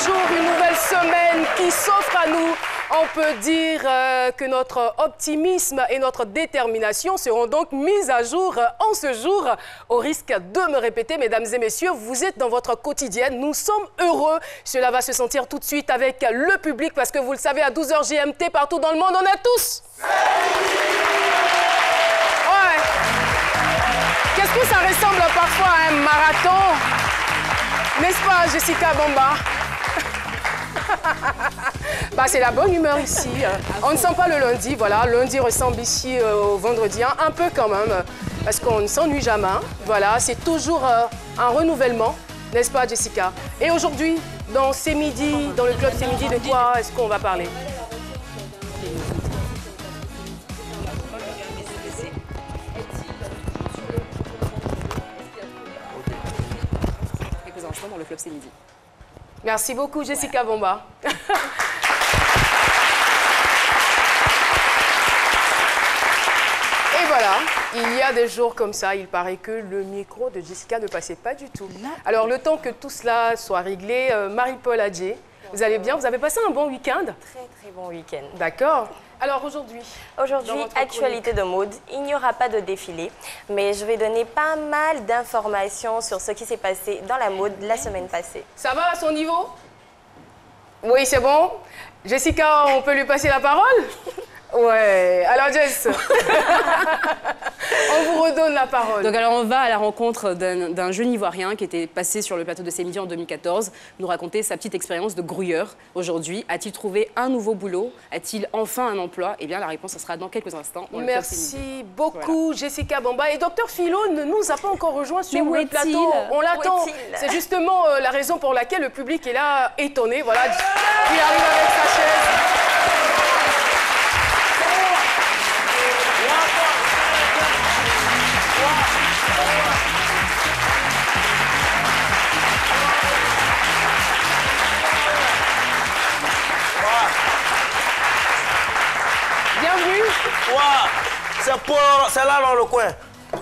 jour, une nouvelle semaine qui s'offre à nous. On peut dire que notre optimisme et notre détermination seront donc mises à jour en ce jour. Au risque de me répéter, mesdames et messieurs, vous êtes dans votre quotidienne. Nous sommes heureux. Cela va se sentir tout de suite avec le public parce que vous le savez, à 12h GMT, partout dans le monde, on est tous. Ouais. Qu'est-ce que ça ressemble parfois à un marathon? N'est-ce pas, Jessica Bamba? Bah, c'est la bonne humeur ici. On ne sent pas le lundi, voilà. Lundi ressemble ici au vendredi, un peu quand même, parce qu'on ne s'ennuie jamais. Voilà, c'est toujours un renouvellement, n'est-ce pas, Jessica? Et aujourd'hui, dans C'est Midi, dans le club C'est Midi, de quoi est-ce qu'on va parler? Quelques instants dans le club C'est Midi. Merci beaucoup, Jessica Bamba. Et voilà, il y a des jours comme ça, il paraît que le micro de Jessica ne passait pas du tout. Alors, le temps que tout cela soit réglé, Marie-Paul Adjé, vous allez bien? Vous avez passé un bon week-end? Très, très bon week-end. D'accord. Alors, aujourd'hui, actualité de mode, il n'y aura pas de défilé, mais je vais donner pas mal d'informations sur ce qui s'est passé dans la mode la semaine passée. Ça va à son niveau? Oui, c'est bon. Jessica, on peut lui passer la parole? Ouais. Alors, Jess, on vous redonne la parole. Donc alors on va à la rencontre d'un jeune Ivoirien qui était passé sur le plateau de C'est Midi en 2014, nous raconter sa petite expérience de grouilleur. Aujourd'hui, a-t-il trouvé un nouveau boulot? A-t-il enfin un emploi? Eh bien la réponse, ce sera dans quelques instants. Merci beaucoup, voilà. Jessica Bamba. Et Dr Philo ne nous a pas encore rejoint sur le plateau. On l'attend. C'est justement la raison pour laquelle le public est là étonné. Voilà, il arrive avec sa chaise. Bienvenue. C'est là dans le coin.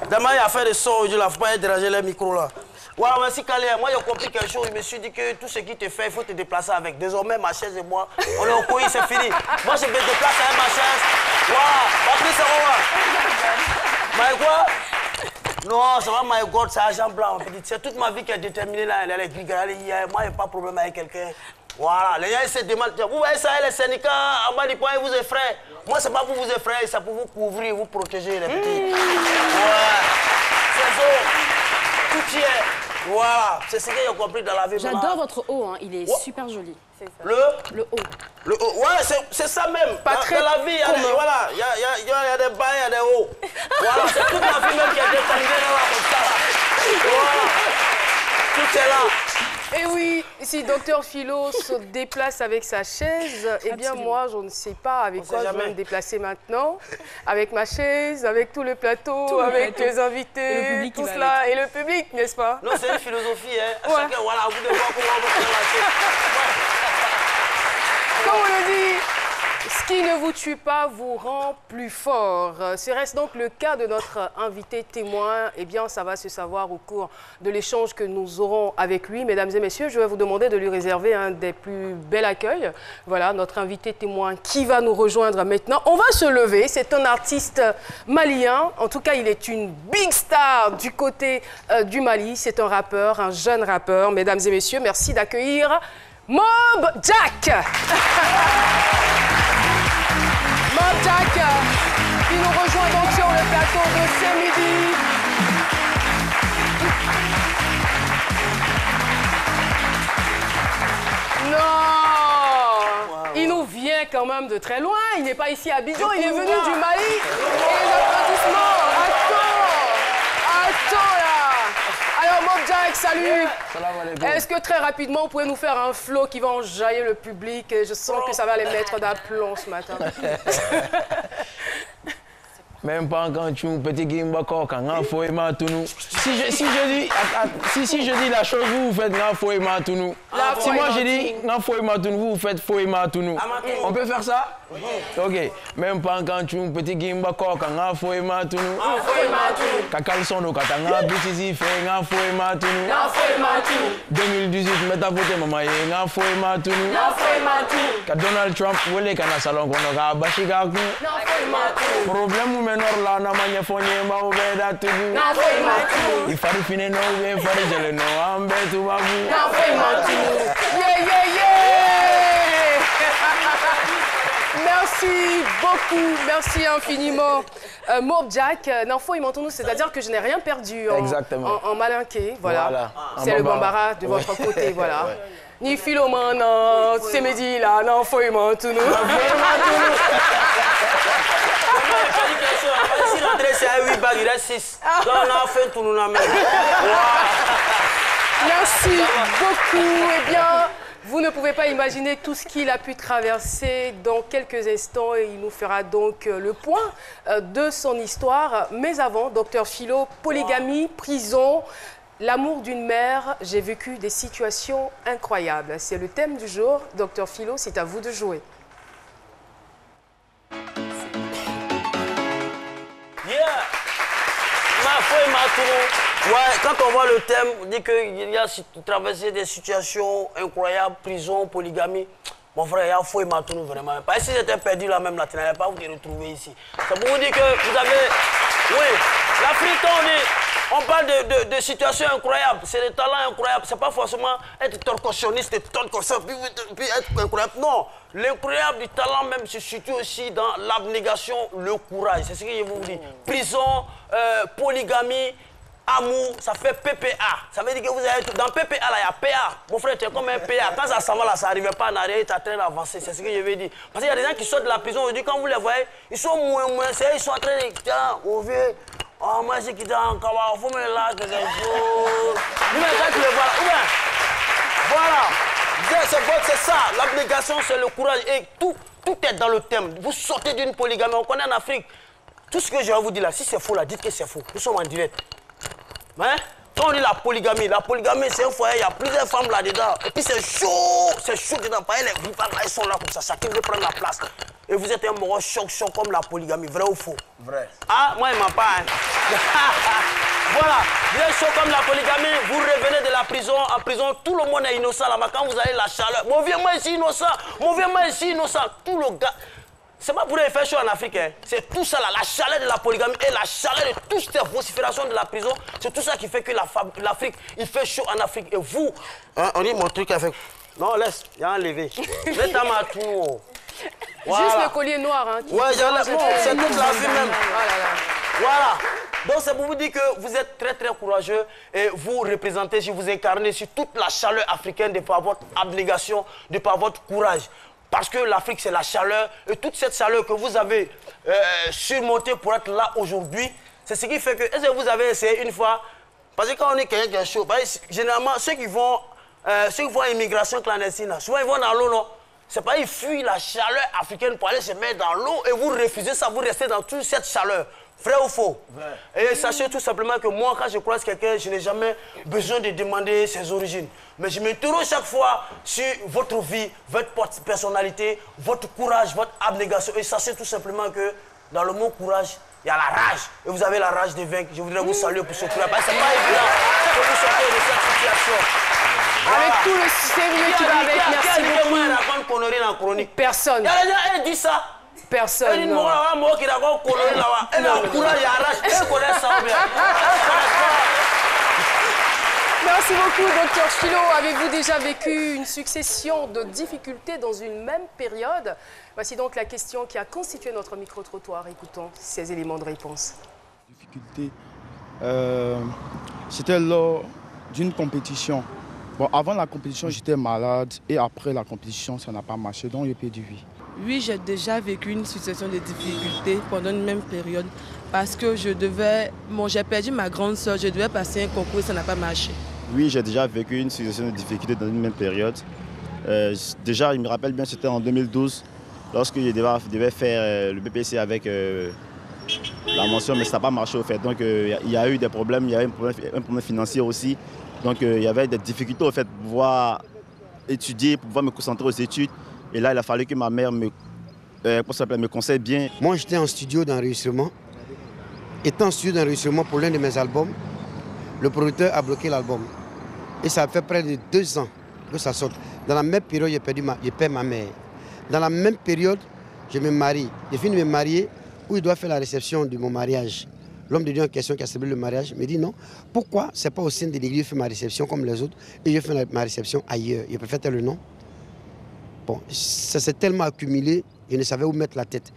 Demain, il y a fait des sons aujourd'hui, il ne faut pas déranger les micros là. Voilà, merci Calais. Moi, j'ai compris quelque chose. Je me suis dit que tout ce qui te fait, il faut te déplacer avec. Désormais, ma chaise et moi, on est au coin, c'est fini. Moi, je me déplace avec ma chaise. Voilà, Patrice, c'est quoi? My quoi? Non, ça va, my God, c'est agent blanc. C'est toute ma vie qui est déterminée là. Elle est grigale. Moi, il n'y a pas de problème avec quelqu'un. Voilà, les gens ils se demandent, vous voyez ça, les syndicats en bas du point, ils vous effraient. Moi, c'est pas pour vous effrayer, c'est pour vous couvrir, vous protéger, les petits. Ouais, c'est ça. Tout y est. Voilà, c'est ce que j'ai compris dans la vie. J'adore votre haut, hein. Il est super joli. C'est ça. Le haut. Le haut, ouais, c'est ça même. Pas très dans la vie, il y a des bas, il y a des hauts. Voilà, c'est toute la vie même qui est déterminée là, comme ça. Voilà, tout est là. Et oui, si Dr Philo se déplace avec sa chaise, eh bien moi, je ne sais pas avec quoi je vais me déplacer maintenant. Avec ma chaise, avec tout le plateau, avec les invités, le public tout cela, et le public, n'est-ce pas? Non, c'est une philosophie, hein. Ouais. Chacun, voilà, vous devez voir comment on va faire la Comme on le dit, ce qui ne vous tue pas vous rend plus fort. Serait-ce donc le cas de notre invité témoin? Eh bien, ça va se savoir au cours de l'échange que nous aurons avec lui. Mesdames et messieurs, je vais vous demander de lui réserver un des plus bels accueils. Voilà, notre invité témoin qui va nous rejoindre maintenant. On va se lever. C'est un artiste malien. En tout cas, il est une big star du côté du Mali. C'est un rappeur, un jeune rappeur. Mesdames et messieurs, merci d'accueillir Mob Jack. Mob Jack qui nous rejoint donc sur le plateau de C'est Midi. Non, wow. Il nous vient quand même de très loin. Il n'est pas ici à Abidjan, il est venu du Mali. Et les applaudissements. Attends là. Alors Mob Jack, salut. Est-ce que très rapidement, vous pouvez nous faire un flow qui va enjailler le public? Je sens que ça va les mettre d'aplomb ce matin. même pas quand tu petit gimba coq, un faux et matounou. Si je dis la chose, vous faites un faux et matounou. Si moi je dis un faux et matounou, vous faites faux et matounou. On peut faire ça? Ok. Même pas quand tu petit gimba coq, un faux et matounou. Kakalson no katanga bitizi fait un faux et matounou. 2018 meta voté maman un faux et matounou. Ka Donald Trump wole kana salon kono ka bashika ku. Problème menor la na manye fonye ma obeda tubu. Il fari fine no we fari jele no ambe tu babu. Merci beaucoup, merci infiniment. Mob Jack, l'info, nous, c'est-à-dire que je n'ai rien perdu en malinqué. Voilà. C'est le Bambara de votre côté, voilà. Ouais. Ni Philomana, c'est Mehdi là, l'info, tout nous. Si l'entrée c'est à 8 bagues, il reste 6. Là, on a fait tout nous. Merci beaucoup. Eh bien, vous ne pouvez pas imaginer tout ce qu'il a pu traverser. Dans quelques instants, il nous fera donc le point de son histoire. Mais avant, docteur Philo, polygamie, prison, l'amour d'une mère, j'ai vécu des situations incroyables. C'est le thème du jour. Docteur Philo, c'est à vous de jouer. Ouais, quand on voit le thème, on dit qu'il a traversé des situations incroyables, prison, polygamie. Mon frère, il y a fou et Matounou vraiment. Parce que si j'étais perdu là même, là, tu n'allais pas vous retrouver ici. C'est pour vous dire que vous avez... Oui, l'Afrique, on parle de situations incroyables, c'est des talents incroyables. C'est pas forcément être torcochonniste, puis être incroyable. Non, l'incroyable du talent même se situe aussi dans l'abnégation, le courage. C'est ce que je vous dis. Prison, polygamie, amour, ça fait PPA. Ça veut dire que vous avez tout. Dans PPA, là, il y a PA. Mon frère, tu es comme un PA. Quand ça s'en va là, ça n'arrivait pas en arrière, il est en train d'avancer. C'est ce que je veux dire. Parce qu'il y a des gens qui sortent de la prison aujourd'hui, quand vous les voyez, ils sont moins, ils sont en train de... Tiens, on veut... Oh, moi, c'est qui t'a encore... Il faut me là quelque chose. Mais quand tu le vois là, voilà. C'est ça. L'abnégation, c'est le courage. Et tout est dans le thème. Vous sortez d'une polygamie. On connaît en Afrique. Tout ce que je vais vous dire là, si c'est faux là, dites que c'est faux. Nous sommes en direct. Hein? Quand on dit la polygamie c'est un foyer, il y a plusieurs femmes là-dedans. Et puis c'est chaud dedans. Les vivants là, ils sont là comme ça, chacun veut prendre la place. Et vous êtes un moro choc comme la polygamie, vrai ou faux? Vrai. Ah, moi il m'a pas. Hein. Voilà, vous êtes chaud comme la polygamie, vous revenez de la prison, en prison, tout le monde est innocent là-bas. Quand vous allez la chaleur, mon vieux moi ici innocent, tout le gars. C'est pas pour les faire chaud en Afrique, hein. C'est tout ça là, la chaleur de la polygamie et la chaleur de toutes ces vociférations de la prison. C'est tout ça qui fait que l'Afrique, il fait chaud en Afrique. Et vous, hein, on dit mon truc avec... Non, laisse, il y a un levé. Mets ta main tout. Voilà. Juste le collier noir. Hein, ouais, c'est toute la vie même. Voilà. Donc c'est pour vous dire que vous êtes très très courageux et vous représentez, si vous incarnez sur toute la chaleur africaine de par votre abnégation, de par votre courage. Parce que l'Afrique, c'est la chaleur. Et toute cette chaleur que vous avez surmontée pour être là aujourd'hui, c'est ce qui fait que... Est-ce que vous avez essayé une fois? Parce que quand on est quelqu'un qui est chaud, généralement, ceux qui vont à l'immigration clandestine, souvent ils vont dans l'eau, non? C'est pas ils fuient la chaleur africaine pour aller se mettre dans l'eau et vous refusez ça, vous restez dans toute cette chaleur. Vrai ou faux? Vrai. Et sachez tout simplement que moi, quand je croise quelqu'un, je n'ai jamais besoin de demander ses origines. Mais je m'interroge chaque fois sur votre vie, votre personnalité, votre courage, votre abnégation. Et sachez tout simplement que dans le mot courage, il y a la rage. Et vous avez la rage de vaincre. Je voudrais vous saluer pour ce courage. Parce que c'est pas évident que vous sortez de cette situation. Avec tout le sérieux qui va avec, merci beaucoup. Moi, elle raconte connerie dans la chronique. Personne. Elle dit ça. Personne. Elle dit, moi qui raconte connerie là-bas. Elle a le courage, il y a la rage. Elle connaît ça bien. Merci beaucoup, docteur Philo. Avez-vous déjà vécu une succession de difficultés dans une même période? Voici donc la question qui a constitué notre micro-trottoir. Écoutons ces éléments de réponse. Difficulté, c'était lors d'une compétition. Bon, avant la compétition, j'étais malade et après la compétition, ça n'a pas marché, donc j'ai perdu vie. Oui, j'ai déjà vécu une situation de difficulté pendant une même période parce que j'ai perdu ma grande soeur, je devais passer un concours et ça n'a pas marché. Oui, j'ai déjà vécu une situation de difficulté dans une même période. Déjà, il me rappelle bien, c'était en 2012, lorsque je devais faire le BPC avec la la mention, mais ça n'a pas marché au fait. Donc il y a eu des problèmes, il y avait un problème financier aussi. Donc il y avait des difficultés au fait pour pouvoir étudier, pour pouvoir me concentrer aux études. Et là, il a fallu que ma mère me conseille bien. Moi, j'étais en studio d'enregistrement. Étant en studio d'enregistrement pour l'un de mes albums, le producteur a bloqué l'album. Et ça fait près de 2 ans que ça sort. Dans la même période, j'ai perdu ma mère. Dans la même période, je me marie. Je finis de me marier où il doit faire la réception de mon mariage. L'homme de Dieu en question qui a célébré le mariage me dit non. Pourquoi c'est pas au sein de l'église que je fais ma réception comme les autres et je fais ma réception ailleurs? Je préfère le nom. Bon, ça s'est tellement accumulé, je ne savais où mettre la tête.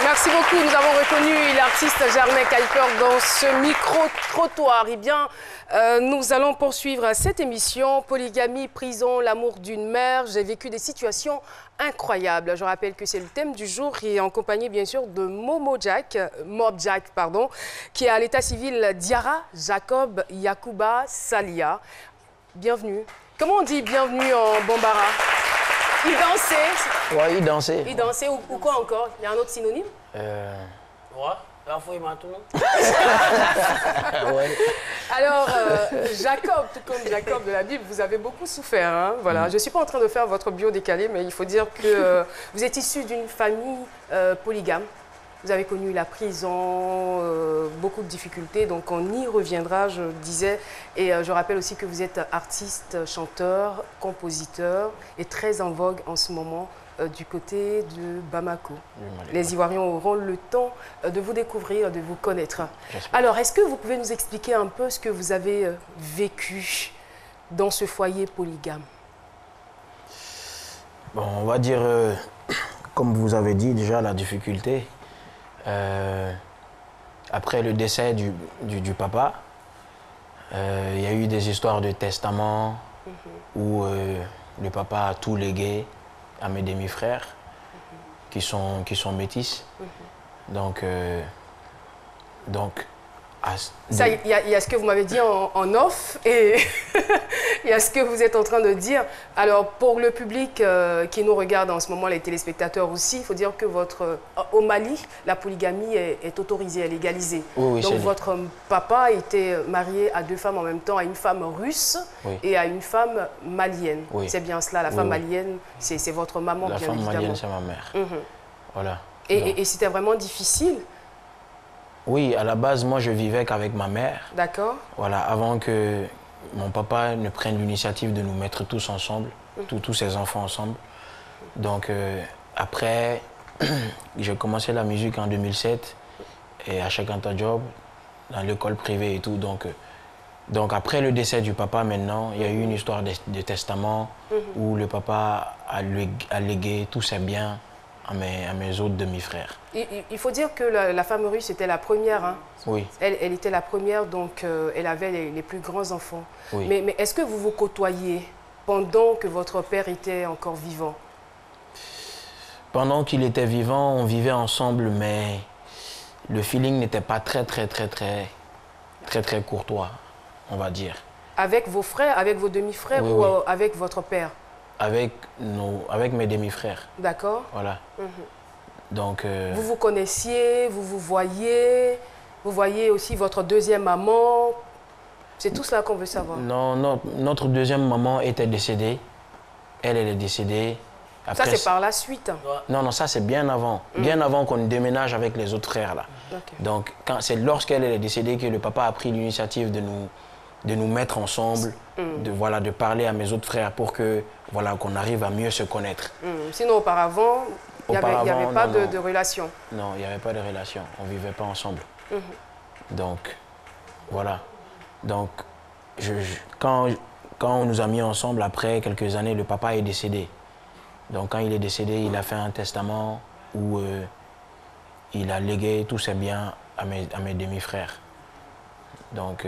Merci beaucoup. Nous avons reconnu l'artiste Germain Kuiper dans ce micro-trottoir. Eh bien, nous allons poursuivre cette émission. Polygamie, prison, l'amour d'une mère. J'ai vécu des situations incroyables. Je rappelle que c'est le thème du jour et en compagnie, bien sûr, de Mob Jack, qui est à l'état civil Diara Jacob Yakuba Salia. Bienvenue. Comment on dit bienvenue en Bambara? Il dansait. Ouais, il dansait. Il dansait ou quoi encore? Il y a un autre synonyme? Ouais, la fois il m'a tout non. Ouais. Alors, Jacob, tout comme Jacob de la Bible, vous avez beaucoup souffert. Hein, voilà. Je ne suis pas en train de faire votre bio décalé, mais il faut dire que vous êtes issu d'une famille polygame. Vous avez connu la prison, beaucoup de difficultés, donc on y reviendra, je disais. Et je rappelle aussi que vous êtes artiste, chanteur, compositeur et très en vogue en ce moment du côté de Bamako. Les Ivoiriens auront le temps de vous découvrir, de vous connaître. Alors, est-ce que vous pouvez nous expliquer un peu ce que vous avez vécu dans ce foyer polygame? Bon, on va dire, comme vous avez dit déjà, la difficulté. Après le décès du papa, il y a eu des histoires de testament où le papa a tout légué à mes demi-frères qui sont métis. Donc ça, il y a ce que vous m'avez dit en off et il y a ce que vous êtes en train de dire. Alors, pour le public qui nous regarde en ce moment, les téléspectateurs aussi, il faut dire que au Mali, la polygamie est autorisée, elle est légalisée. Oui, donc, votre papa était marié à 2 femmes en même temps, à une femme russe et à une femme malienne. Oui. C'est bien cela, la femme malienne, c'est votre maman, bien évidemment. La femme malienne, c'est ma mère. Voilà. Et c'était vraiment difficile? Oui, à la base, moi, je vivais qu'avec ma mère. D'accord. Voilà, avant que mon papa ne prenne l'initiative de nous mettre tous ensemble, tous ses enfants ensemble. Donc, après, j'ai commencé la musique en 2007 et à Chakanta Job, dans l'école privée et tout. Donc, après le décès du papa, maintenant, il y a eu une histoire de testament où le papa a légué tous ses biens à mes autres demi-frères. Il faut dire que la femme russe était la première. Hein. Oui. Elle était la première, donc elle avait les plus grands enfants. Oui. Mais est-ce que vous vous côtoyiez pendant que votre père était encore vivant? Pendant qu'il était vivant, on vivait ensemble, mais le feeling n'était pas très courtois, on va dire. Avec vos frères, avec vos demi-frères ou avec votre père? Avec mes demi-frères. D'accord. Voilà. Donc, vous vous connaissiez, vous voyez aussi votre deuxième maman. C'est tout cela qu'on veut savoir. Non, notre deuxième maman était décédée. Elle est décédée. Après, ça, c'est par la suite. Non, ça, c'est bien avant. Bien avant qu'on déménage avec les autres frères, là. Okay. Donc, c'est lorsqu'elle est décédée que le papa a pris l'initiative de nous mettre ensemble, de parler à mes autres frères pour que, qu'on arrive à mieux se connaître. Sinon, auparavant, il n'y avait pas de relation. Non, il n'y avait pas de relation. On ne vivait pas ensemble. Donc, voilà. Donc, quand on nous a mis ensemble, après quelques années, le papa est décédé. Donc, quand il est décédé, il a fait un testament où il a légué tous ses biens à mes demi-frères. Donc,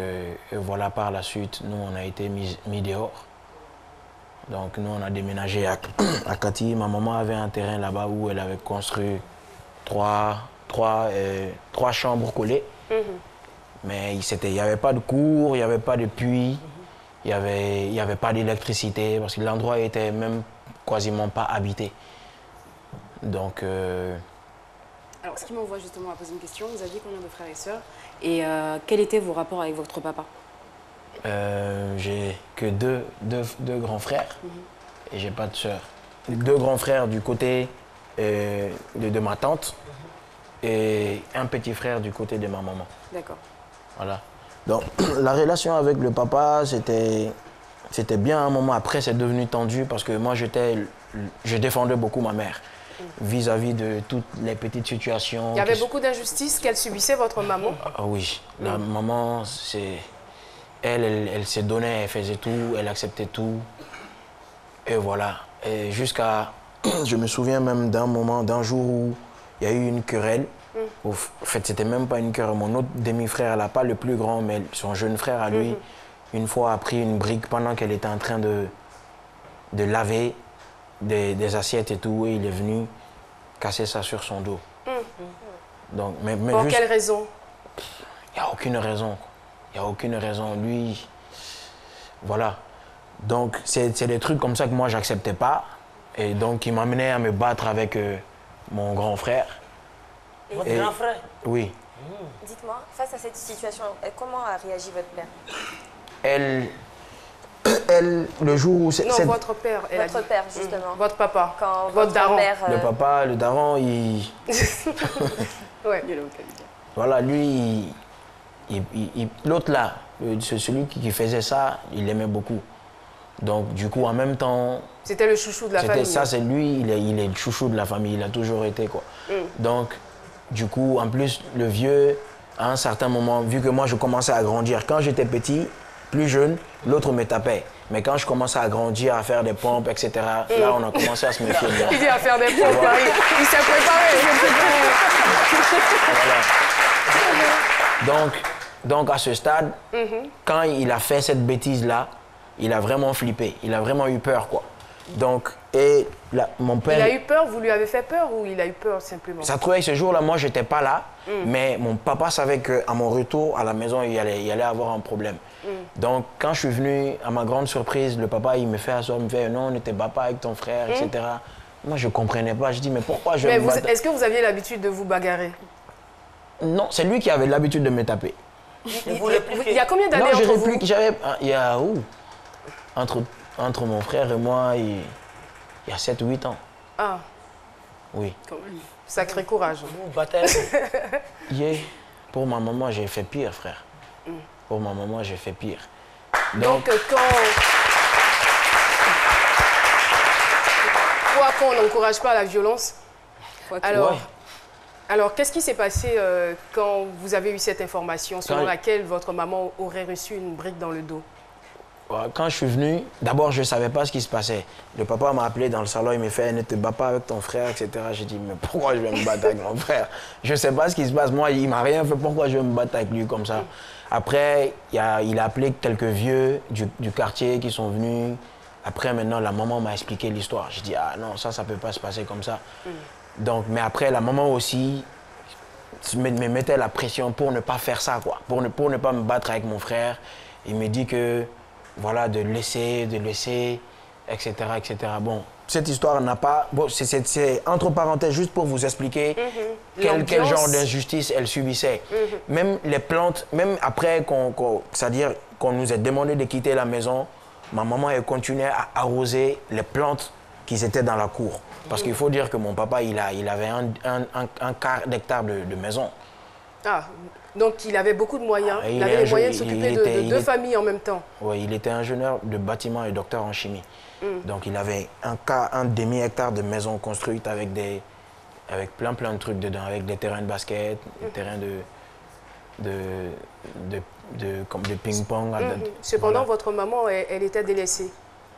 voilà, par la suite, nous, on a été mis dehors. Donc, nous, on a déménagé à Kati. Ma maman avait un terrain là-bas où elle avait construit trois chambres collées. Mais il n'y avait pas de cour, il n'y avait pas de puits, il n'y avait pas d'électricité, parce que l'endroit était même quasiment pas habité. Donc, Alors, ce qui m'envoie justement à poser une question, vous aviez combien de frères et sœurs? Et quels étaient vos rapports avec votre papa? J'ai que deux grands frères et j'ai pas de sœur. 2 grands frères du côté de ma tante et un petit frère du côté de ma maman. D'accord. Voilà. Donc, la relation avec le papa, c'était bien à un moment. Après, c'est devenu tendu parce que moi, je défendais beaucoup ma mère vis-à-vis de toutes les petites situations. Il y avait beaucoup d'injustices qu'elle subissait, votre maman? Ah oui. La maman, elle se donnait, elle faisait tout, elle acceptait tout. Et voilà. Et jusqu'à... Je me souviens même d'un jour où il y a eu une querelle. En fait, c'était même pas une querelle. Mon autre demi-frère, là, pas le plus grand, mais son jeune frère à lui, une fois a pris une brique pendant qu'elle était en train de laver des assiettes et tout, et il est venu casser ça sur son dos. Donc, mais pour quelle raison? Il n'y a aucune raison. Il n'y a aucune raison. Lui, voilà. Donc, c'est des trucs comme ça que moi, j'acceptais pas. Et donc, il m'amenait à me battre avec mon grand frère. Votre grand frère? Oui. Dites-moi, face à cette situation, comment a réagi votre père? Elle, le jour où... Non, votre père. Votre père, justement. Votre papa. Quand votre daron. Père, Le papa, le daron, il... Ouais. Voilà, lui, l'autre là, celui qui faisait ça, il l'aimait beaucoup. Donc, du coup, en même temps... C'était le chouchou de la famille. Ça, c'est lui, il est le chouchou de la famille, il a toujours été, quoi. Donc, du coup, en plus, le vieux, à un certain moment, vu que moi, je commençais à grandir, quand j'étais petit, plus jeune, l'autre me tapait. Mais quand je commençais à grandir, à faire des pompes, etc., là, on a commencé à se méfier de moi. Il dit à faire des pompes, voilà. Il s'est préparé. Voilà. Donc, à ce stade, quand il a fait cette bêtise-là, il a vraiment flippé. Il a vraiment eu peur, quoi. Donc, et là, mon père... Il a eu peur, vous lui avez fait peur ou il a eu peur simplement? Ça trouvait que ce jour-là, moi, j'étais pas là, mais mon papa savait qu'à mon retour à la maison, il allait avoir un problème. Donc, quand je suis venu, à ma grande surprise, le papa, il me fait asseoir, il me fait « Non, ne te bats pas avec ton frère, etc. » Moi, je comprenais pas. Je dis « Mais pourquoi je vais me battre ?» Est-ce que vous aviez l'habitude de vous bagarrer? Non, c'est lui qui avait l'habitude de me taper. Il y a combien d'années entre vous? Il y a où? Entre mon frère et moi, il y a 7-8 ans. Ah. Oui. Sacré courage. Vous battez? Pour ma maman, j'ai fait pire, frère. Pour ma maman, j'ai fait pire. Donc quand on n'encourage pas la violence, alors qu'est-ce qui s'est passé quand vous avez eu cette information selon laquelle votre maman aurait reçu une brique dans le dos? Quand je suis venu, d'abord, je ne savais pas ce qui se passait. Le papa m'a appelé dans le salon, il m'a fait « Ne te bats pas avec ton frère, etc. » J'ai dit « Mais pourquoi je vais me battre avec mon frère? Je ne sais pas ce qui se passe. Moi, il ne m'a rien fait. Pourquoi je vais me battre avec lui comme ça ?» Après, il a appelé quelques vieux du quartier qui sont venus. Après, maintenant, la maman m'a expliqué l'histoire. J'ai dit « Ah non, ça ne peut pas se passer comme ça. » Donc, mais après, la maman aussi me mettait la pression pour ne pas faire ça, quoi. Pour ne pas me battre avec mon frère. Il me dit que... Voilà, de laisser, etc., etc. Bon, cette histoire n'a pas... Bon, c'est entre parenthèses, juste pour vous expliquer quel genre d'injustice elle subissait. Même les plantes, même après c'est-à-dire qu'on nous ait demandé de quitter la maison, ma maman, elle continuait à arroser les plantes qui étaient dans la cour. Parce qu'il faut dire que mon papa, il avait un quart d'hectare de maison. Ah, donc il avait beaucoup de moyens. Il avait les moyens de s'occuper de deux familles en même temps. Oui, il était ingénieur de bâtiment et docteur en chimie. Donc il avait un demi-hectare de maison construite avec plein de trucs dedans, avec des terrains de basket, des terrains de ping-pong. Cependant, voilà. Votre maman, elle était délaissée.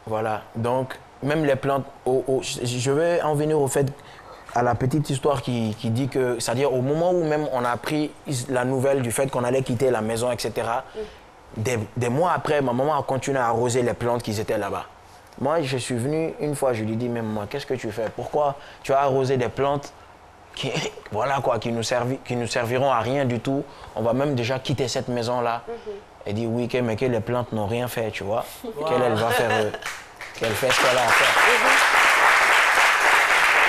Voilà, donc même les plantes, je vais en venir au fait... à la petite histoire qui dit que, c'est-à-dire au moment où même on a appris la nouvelle du fait qu'on allait quitter la maison, etc., des mois après, ma maman a continué à arroser les plantes qui étaient là-bas. Moi, je suis venu une fois, je lui ai dit, mais maman, qu'est-ce que tu fais? Pourquoi tu as arrosé des plantes qui, voilà quoi, qui nous serviront à rien du tout? On va même déjà quitter cette maison-là. Elle dit, oui, mais que les plantes n'ont rien fait, tu vois. Qu'elle va faire, qu'elle fait ce qu'elle a à faire.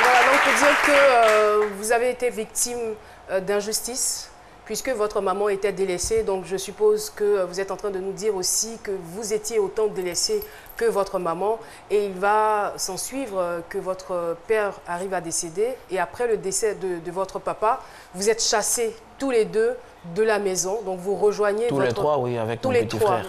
Voilà, donc veut dire que vous avez été victime d'injustice puisque votre maman était délaissée. Donc je suppose que vous êtes en train de nous dire aussi que vous étiez autant délaissé que votre maman. Et il va s'en suivre que votre père arrive à décéder. Et après le décès de votre papa, vous êtes chassés tous les deux de la maison. Donc vous rejoignez tous les trois, oui, avec mon petit frère.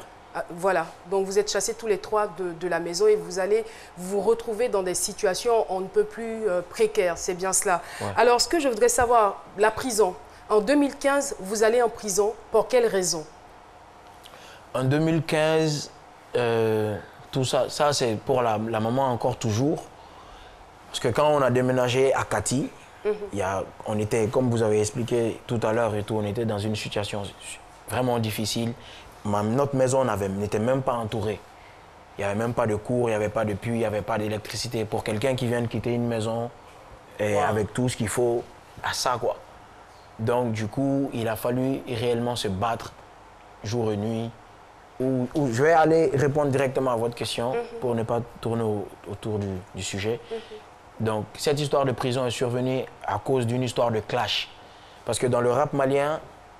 Voilà, donc vous êtes chassés tous les trois de la maison et vous allez vous retrouver dans des situations on ne peut plus précaires, c'est bien cela. Ouais. Alors, ce que je voudrais savoir, la prison. En 2015, vous allez en prison, pour quelles raisons? En 2015, tout ça c'est pour la maman encore toujours. Parce que quand on a déménagé à Kati, on était, comme vous avez expliqué tout à l'heure et tout, on était dans une situation vraiment difficile. Notre maison n'était même pas entourée. Il n'y avait même pas de cours, il n'y avait pas de puits, il n'y avait pas d'électricité. Pour quelqu'un qui vient de quitter une maison avec tout ce qu'il faut, à ça quoi. Donc du coup, il a fallu réellement se battre jour et nuit. Je vais aller répondre directement à votre question pour ne pas tourner autour du sujet. Donc cette histoire de prison est survenue à cause d'une histoire de clash. Parce que dans le rap malien,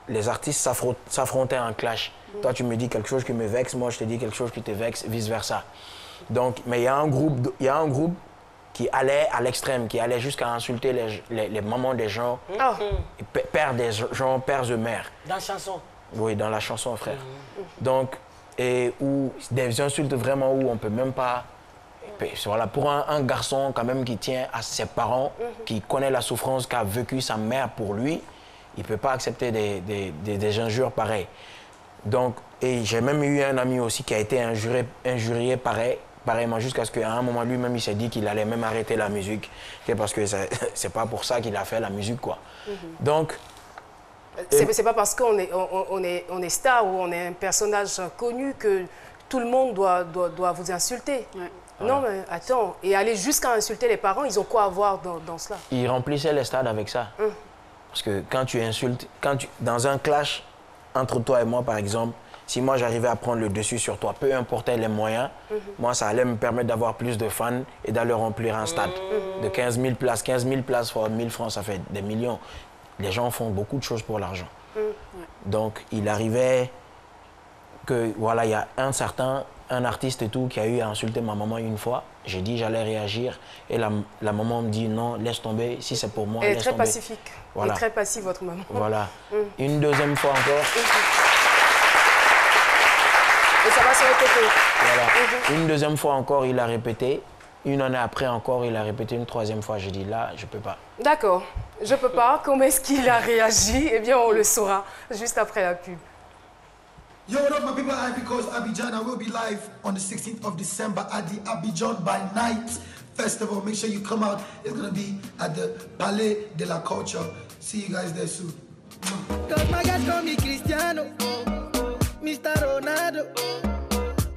les artistes s'affrontaient en clash. Toi, tu me dis quelque chose qui me vexe, moi, je te dis quelque chose qui te vexe, vice-versa. Donc, mais il y a un groupe qui allait à l'extrême, qui allait jusqu'à insulter les mamans des gens, pères des gens, pères et mères. Dans la chanson? Oui, dans la chanson, frère. Donc, où des insultes vraiment où on ne peut même pas... Voilà, pour un garçon quand même qui tient à ses parents, qui connaît la souffrance qu'a vécue sa mère pour lui, il ne peut pas accepter des injures pareilles. Donc, et j'ai même eu un ami aussi qui a été injurié pareillement, jusqu'à ce qu'à un moment, lui-même, il s'est dit qu'il allait même arrêter la musique. Parce que c'est pas pour ça qu'il a fait la musique, quoi. Donc... C'est pas parce qu'on est star ou on est un personnage connu que tout le monde doit vous insulter. Ouais. Non, mais attends, et aller jusqu'à insulter les parents, ils ont quoi à voir dans cela? Ils remplissaient les stades avec ça. Parce que quand tu insultes, dans un clash entre toi et moi, par exemple, si moi j'arrivais à prendre le dessus sur toi, peu importe les moyens, moi ça allait me permettre d'avoir plus de fans et d'aller remplir un stade de 15 000 places. 15 000 places fois 1000 francs, ça fait des millions. Les gens font beaucoup de choses pour l'argent. Donc il arrivait que, voilà, il y a un artiste et tout qui a eu à insulter ma maman une fois. J'ai dit j'allais réagir et la maman me dit non, laisse tomber, si c'est pour moi, laisse tomber. Elle est très pacifique. Voilà. Elle est très passive, votre maman. Voilà. Une deuxième fois encore. Et ça va se répéter. Voilà. Une deuxième fois encore, il a répété. Une année après encore, il a répété une troisième fois. J'ai dit là, je peux pas. D'accord, je peux pas. Comment est-ce qu'il a réagi? Eh bien, on le saura juste après la pub. Yo, what up, my people? Ivory Coast, Abidjan. I will be live on the 16th of December at the Abidjan by Night Festival. Make sure you come out. It's going to be at the Palais de la Culture. See you guys there soon. Cause my guys call me Cristiano, Mr. Ronaldo,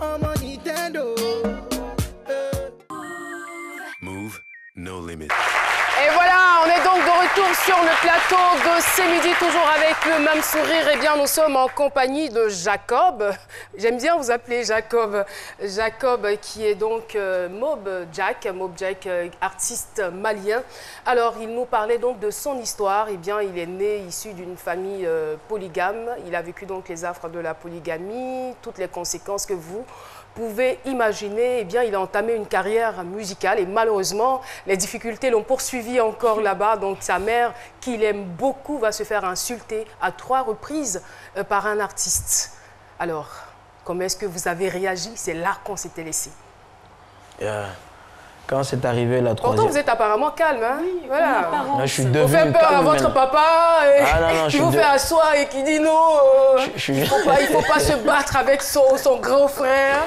I'm on Nintendo. Move, no limit. Et voilà, on est donc de retour sur le plateau de C'est Midi, toujours avec le même sourire. Eh bien, nous sommes en compagnie de Jacob. J'aime bien vous appeler Jacob. Jacob qui est donc Mob Jack, artiste malien. Alors, il nous parlait donc de son histoire. Eh bien, il est né issu d'une famille polygame. Il a vécu donc les affres de la polygamie, toutes les conséquences que vous pouvez imaginer. Eh bien, il a entamé une carrière musicale et malheureusement, les difficultés l'ont poursuivi encore là-bas. Donc, sa mère, qu'il aime beaucoup, va se faire insulter à 3 reprises par un artiste. Alors, comment est-ce que vous avez réagi? C'est là qu'on s'était laissé. Quand c'est arrivé la troisième... Pourtant, vous êtes apparemment calme, hein? Oui, voilà. Moi, je suis devenu vous faites peur à votre papa et qui vous fait asseoir et qui dit non, il ne faut pas se battre avec son grand frère.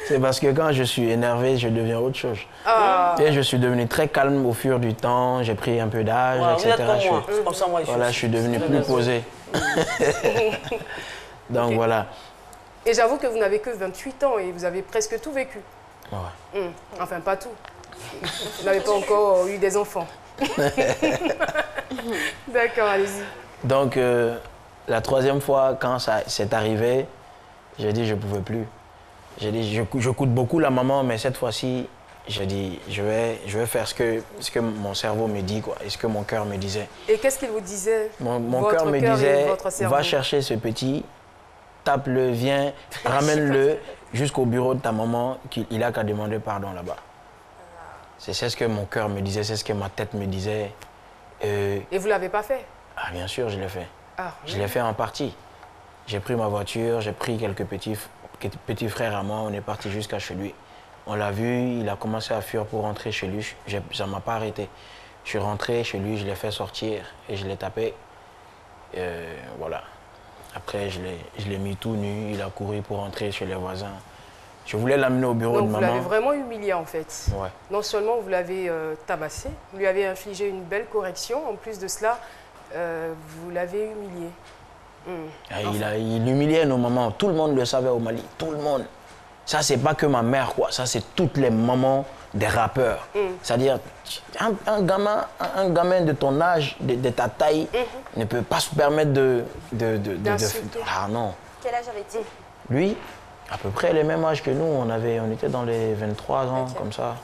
C'est parce que quand je suis énervé, je deviens autre chose. Et je suis devenu très calme au fur du temps, j'ai pris un peu d'âge, etc. Comme ça, moi, voilà, je suis devenu plus posé. Donc voilà. Et j'avoue que vous n'avez que 28 ans et vous avez presque tout vécu. Ouais. Enfin, pas tout. Vous n'avez pas encore eu des enfants. D'accord, allez-y. Donc, la troisième fois, quand ça s'est arrivé, j'ai dit je ne pouvais plus. J'ai dit, je coûte beaucoup la maman, mais cette fois-ci, j'ai dit, je vais faire ce que mon cerveau me dit, quoi, et ce que mon cœur me disait. Et qu'est-ce qu'il vous disait? Mon cœur me disait, va chercher ce petit, tape-le, viens, ramène-le jusqu'au bureau de ta maman, qu'il a qu'à demander pardon là-bas. C'est ce que mon cœur me disait, c'est ce que ma tête me disait. Et vous ne l'avez pas fait? Ah, bien sûr, je l'ai fait. Ah, je l'ai fait en partie. J'ai pris ma voiture, j'ai pris quelques petits frères à moi, on est parti jusqu'à chez lui. On l'a vu, il a commencé à fuir pour rentrer chez lui. Ça ne m'a pas arrêté. Je suis rentré chez lui, je l'ai fait sortir et je l'ai tapé. Voilà. Après, je l'ai mis tout nu, il a couru pour rentrer chez les voisins. Je voulais l'amener au bureau de maman. Vous l'avez vraiment humilié en fait. Ouais. Non seulement vous l'avez tabassé, vous lui avez infligé une belle correction, en plus de cela, vous l'avez humilié. Il humiliait nos mamans, tout le monde le savait au Mali, tout le monde. Ça, c'est pas que ma mère, quoi. Ça, c'est toutes les mamans des rappeurs. C'est-à-dire, un gamin de ton âge, de ta taille, ne peut pas se permettre de... Ah non. Quel âge avait-il? Lui, à peu près le même âge que nous. On était dans les 23 ans, comme ça.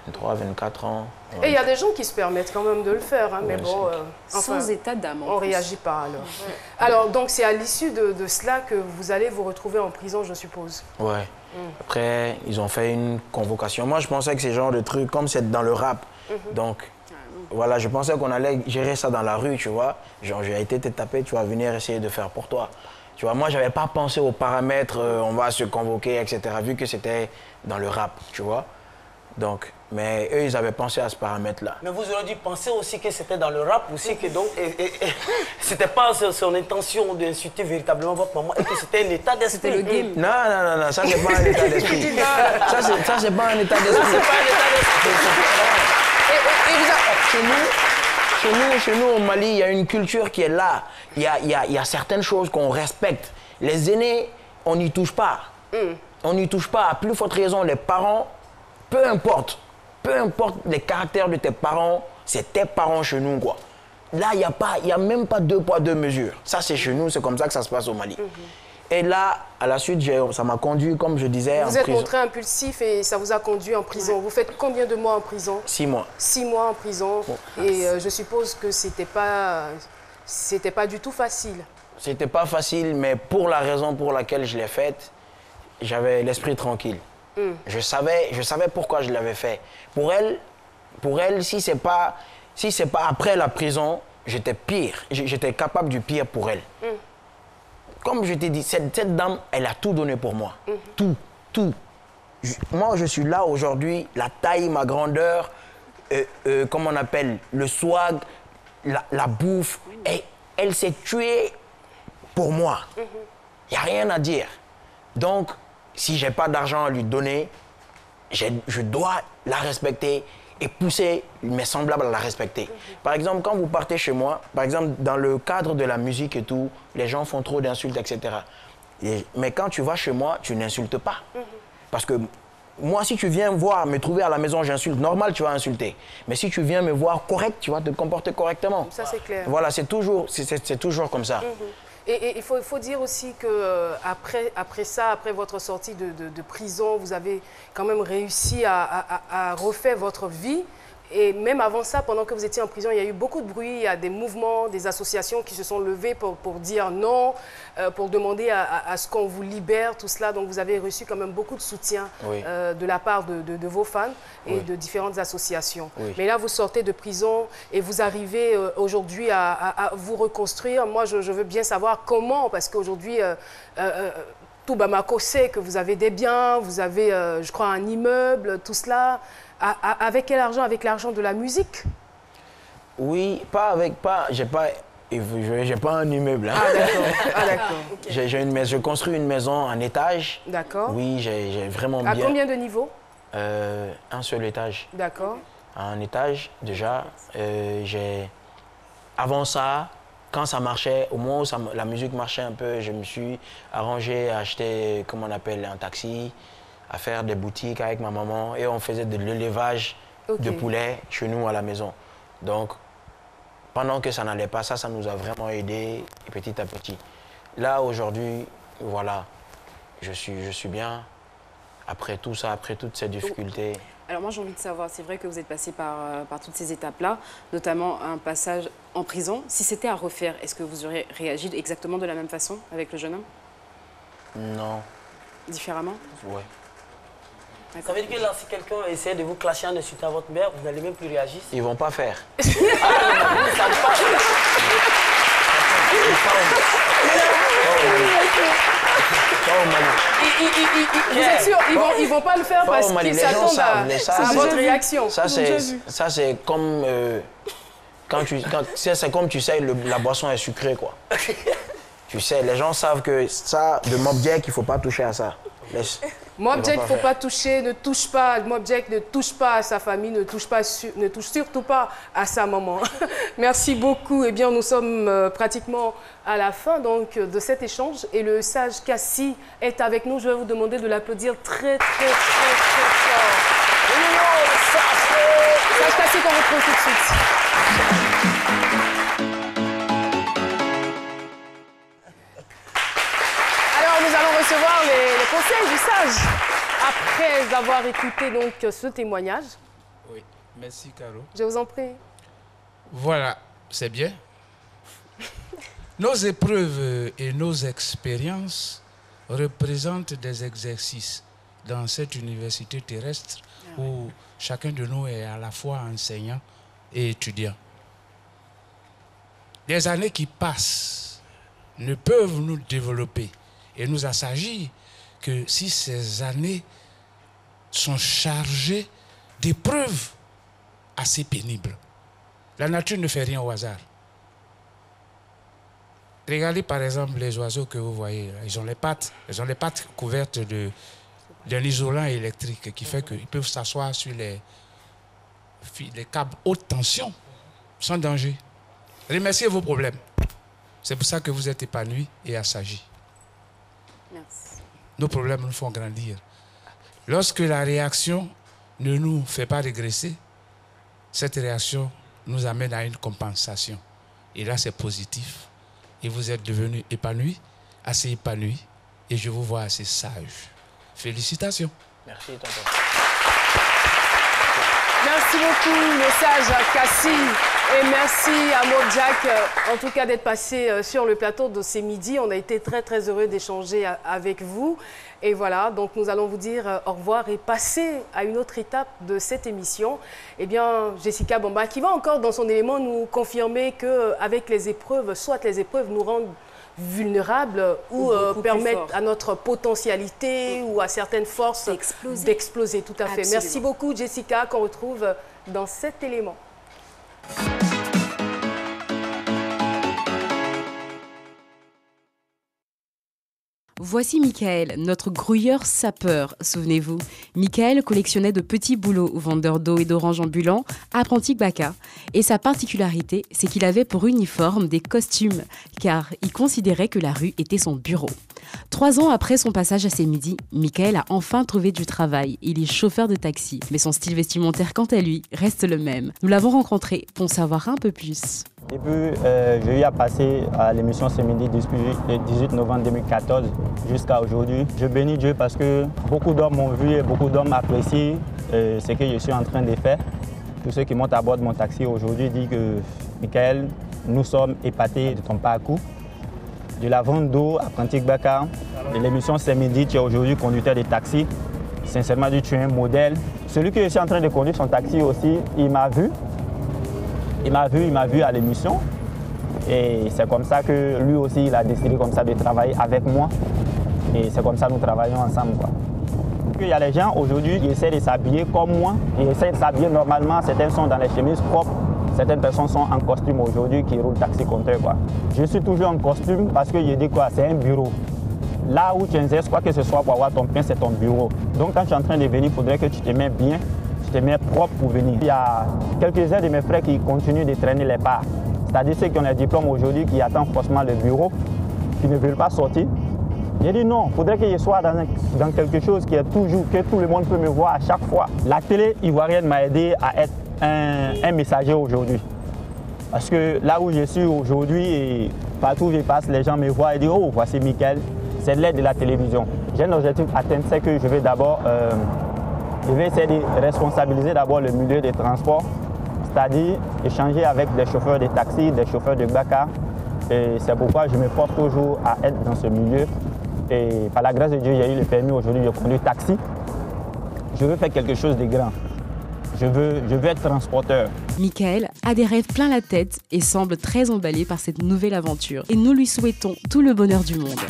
23, 24 ans. Ouais. Et il y a des gens qui se permettent quand même de le faire, hein, mais ouais, bon... sans état d'âme. On ne réagit pas alors. Alors, donc, c'est à l'issue de cela que vous allez vous retrouver en prison, je suppose. Ouais. Après, ils ont fait une convocation. Moi, je pensais que c'est genre de truc, comme c'est dans le rap. Donc, voilà, je pensais qu'on allait gérer ça dans la rue, tu vois. Genre, j'ai été te taper, tu vas venir essayer de faire pour toi. Tu vois, moi, je n'avais pas pensé aux paramètres, on va se convoquer, etc., vu que c'était dans le rap, tu vois. Donc, mais eux, ils avaient pensé à ce paramètre-là. Mais vous auriez dû penser aussi que c'était dans le rap, aussi que donc, c'était pas son intention d'insulter véritablement votre maman, et que c'était un état d'esprit. C'était le game. Non, ça, c'est pas un état d'esprit. ça, c'est pas un état d'esprit. C'est pas un état d'esprit. Chez nous, au Mali, il y a une culture qui est là. Il y a certaines choses qu'on respecte. Les aînés, on n'y touche pas. On n'y touche pas. À plus forte raison, les parents, peu importe les caractères de tes parents, c'est tes parents chez nous, quoi. Là, il n'y a même pas 2 poids, 2 mesures. Ça, c'est chez nous, c'est comme ça que ça se passe au Mali. Et là, à la suite, ça m'a conduit, comme je disais, en prison. Vous êtes montré impulsif et ça vous a conduit en prison. Vous faites combien de mois en prison? 6 mois. 6 mois en prison. Et je suppose que c'était pas du tout facile. C'était pas facile, mais pour la raison pour laquelle je l'ai faite, j'avais l'esprit tranquille. Je savais pourquoi je l'avais fait. Pour elle, si c'est pas après la prison, j'étais pire. J'étais capable du pire pour elle. Comme je t'ai dit, cette dame, elle a tout donné pour moi. Tout. Moi, je suis là aujourd'hui, la taille, ma grandeur, comment on appelle, le swag, la bouffe. Et elle s'est tuée pour moi. Il n'y a rien à dire. Donc, si je n'ai pas d'argent à lui donner, je dois la respecter et pousser mes semblables à la respecter. Par exemple, quand vous partez chez moi, par exemple, dans le cadre de la musique et tout, les gens font trop d'insultes, etc. Mais quand tu vas chez moi, tu n'insultes pas. Parce que moi, si tu viens me trouver à la maison, j'insulte. Normal, tu vas insulter. Mais si tu viens me voir correct, tu vas te comporter correctement. Ça, c'est clair. Voilà, c'est toujours comme ça. Et il faut dire aussi qu'après ça, après votre sortie de prison, vous avez quand même réussi à refaire votre vie. Et même avant ça, pendant que vous étiez en prison, il y a eu beaucoup de bruit, il y a des mouvements, des associations qui se sont levées pour dire non, pour demander à ce qu'on vous libère, tout cela. Donc vous avez reçu quand même beaucoup de soutien de la part de vos fans et de différentes associations. Mais là, vous sortez de prison et vous arrivez aujourd'hui à vous reconstruire. Moi, je veux bien savoir comment, parce qu'aujourd'hui, tout Bamako sait que vous avez des biens, vous avez, je crois, un immeuble, tout cela. Avec quel argent? Avec l'argent de la musique? Oui, j'ai pas un immeuble. Hein. Ah d'accord. Je construis une maison en étage. D'accord. Oui, j'ai vraiment bien. À combien de niveaux? Un seul étage. D'accord. Un étage, déjà. Avant ça, quand ça marchait, au moment où la musique marchait un peu, je me suis arrangé à acheter, comment on appelle, un taxi, à faire des boutiques avec ma maman et on faisait de l'élevage de poulets chez nous à la maison. Donc, pendant que ça n'allait pas, ça nous a vraiment aidé petit à petit. Là, aujourd'hui, voilà, je suis bien. Après tout ça, après toutes ces difficultés. Alors moi j'ai envie de savoir, c'est vrai que vous êtes passé par toutes ces étapes-là, notamment un passage en prison. Si c'était à refaire, est-ce que vous auriez réagi exactement de la même façon avec le jeune homme? Non. Différemment? Ouais. Ça veut dire que là, si quelqu'un essaie de vous clasher en insultant à votre mère, vous n'allez même plus réagir? Ils vont pas faire. Vous êtes sûr, ils vont pas le faire parce qu'ils s'attendent à votre réaction. Ça c'est comme c'est comme tu sais la boisson est sucrée quoi. Tu sais, les gens savent que ça de Mob Jack, il faut pas toucher à ça. Mob Jack, il ne faut pas toucher, ne touche pas. Mob Jack ne touche pas à sa famille, ne touche surtout pas à sa maman. Merci beaucoup. Eh bien, nous sommes pratiquement à la fin donc, de cet échange. Et le sage Cassie est avec nous. Je vais vous demander de l'applaudir très, très, très, très fort. Sage Cassie qu'on retrouve tout de suite. Nous allons recevoir les conseils du sage après avoir écouté donc ce témoignage. Oui, merci Caro. Je vous en prie. Voilà, c'est bien. Nos épreuves et nos expériences représentent des exercices dans cette université terrestre où chacun de nous est à la fois enseignant et étudiant. Des années qui passent ne peuvent nous développer et nous assagir que si ces années sont chargées d'épreuves assez pénibles. La nature ne fait rien au hasard. Regardez par exemple les oiseaux que vous voyez. Ils ont les pattes couvertes d'un isolant électrique qui fait qu'ils peuvent s'asseoir sur les câbles haute tension sans danger. Remerciez vos problèmes. C'est pour ça que vous êtes épanouis et assagis. Merci. Nos problèmes nous font grandir. Lorsque la réaction ne nous fait pas régresser, cette réaction nous amène à une compensation. Et là, c'est positif. Et vous êtes devenu épanoui, assez épanoui, et je vous vois assez sage. Félicitations. Merci, tonton. Merci beaucoup, le sage Cassie. Et merci à Mob Jack, en tout cas, d'être passé sur le plateau de ce midi. On a été très, très heureux d'échanger avec vous. Et voilà, donc nous allons vous dire au revoir et passer à une autre étape de cette émission. Eh bien, Jessica Bamba, qui va encore dans son élément nous confirmer qu'avec les épreuves, soit les épreuves nous rendent vulnérables ou permettent à notre potentialité ou à certaines forces d'exploser. Tout à fait. Absolument. Merci beaucoup, Jessica, qu'on retrouve dans cet élément. Voici Michael, notre grouilleur sapeur. Souvenez-vous, Michael collectionnait de petits boulots, vendeur d'eau et d'oranges ambulants, apprenti baka. Et sa particularité, c'est qu'il avait pour uniforme des costumes, car il considérait que la rue était son bureau. 3 ans après son passage à ces midis, Michael a enfin trouvé du travail. Il est chauffeur de taxi, mais son style vestimentaire, quant à lui, reste le même. Nous l'avons rencontré pour en savoir un peu plus. Depuis, j'ai eu à passer à l'émission Ce Midi depuis le 18 novembre 2014 jusqu'à aujourd'hui. Je bénis Dieu parce que beaucoup d'hommes m'ont vu et beaucoup d'hommes apprécient ce que je suis en train de faire. Tous ceux qui montent à bord de mon taxi aujourd'hui disent que Michael, nous sommes épatés de ton parcours. De la vente d'eau à Prantic Baka, de l'émission Ce Midi, tu es aujourd'hui conducteur de taxi. Sincèrement, tu es un modèle. Celui qui est en train de conduire son taxi aussi, il m'a vu. Il m'a vu à l'émission et c'est comme ça que lui aussi il a décidé comme ça de travailler avec moi et c'est comme ça que nous travaillons ensemble, quoi. Il y a les gens aujourd'hui qui essaient de s'habiller comme moi, ils essaient de s'habiller normalement, certains sont dans les chemises propres, certaines personnes sont en costume aujourd'hui qui roulent taxi compteur, quoi. Je suis toujours en costume parce que je dis quoi, c'est un bureau. Là où tu exerces quoi que ce soit pour avoir ton pain, c'est ton bureau. Donc quand tu es en train de venir, il faudrait que tu te mets bien. Je te mets propre pour venir. Il y a quelques-uns de mes frères qui continuent de traîner les pas. C'est-à-dire ceux qui ont les diplômes aujourd'hui, qui attendent forcément le bureau, qui ne veulent pas sortir. J'ai dit non, il faudrait que je sois dans quelque chose qui est toujours, que tout le monde peut me voir à chaque fois. La télé ivoirienne m'a aidé à être un messager aujourd'hui. Parce que là où je suis aujourd'hui, et partout où je passe, les gens me voient et disent « Oh, voici Michael ». C'est l'aide de la télévision. J'ai un objectif à atteindre, c'est que je vais d'abord Je vais essayer de responsabiliser d'abord le milieu des transports, c'est-à-dire échanger avec des chauffeurs de taxi, des chauffeurs de Baka. Et c'est pourquoi je me force toujours à être dans ce milieu. Et par la grâce de Dieu, j'ai eu le permis aujourd'hui de conduire taxi. Je veux faire quelque chose de grand. Je veux être transporteur. Michael a des rêves plein la tête et semble très emballé par cette nouvelle aventure. Et nous lui souhaitons tout le bonheur du monde.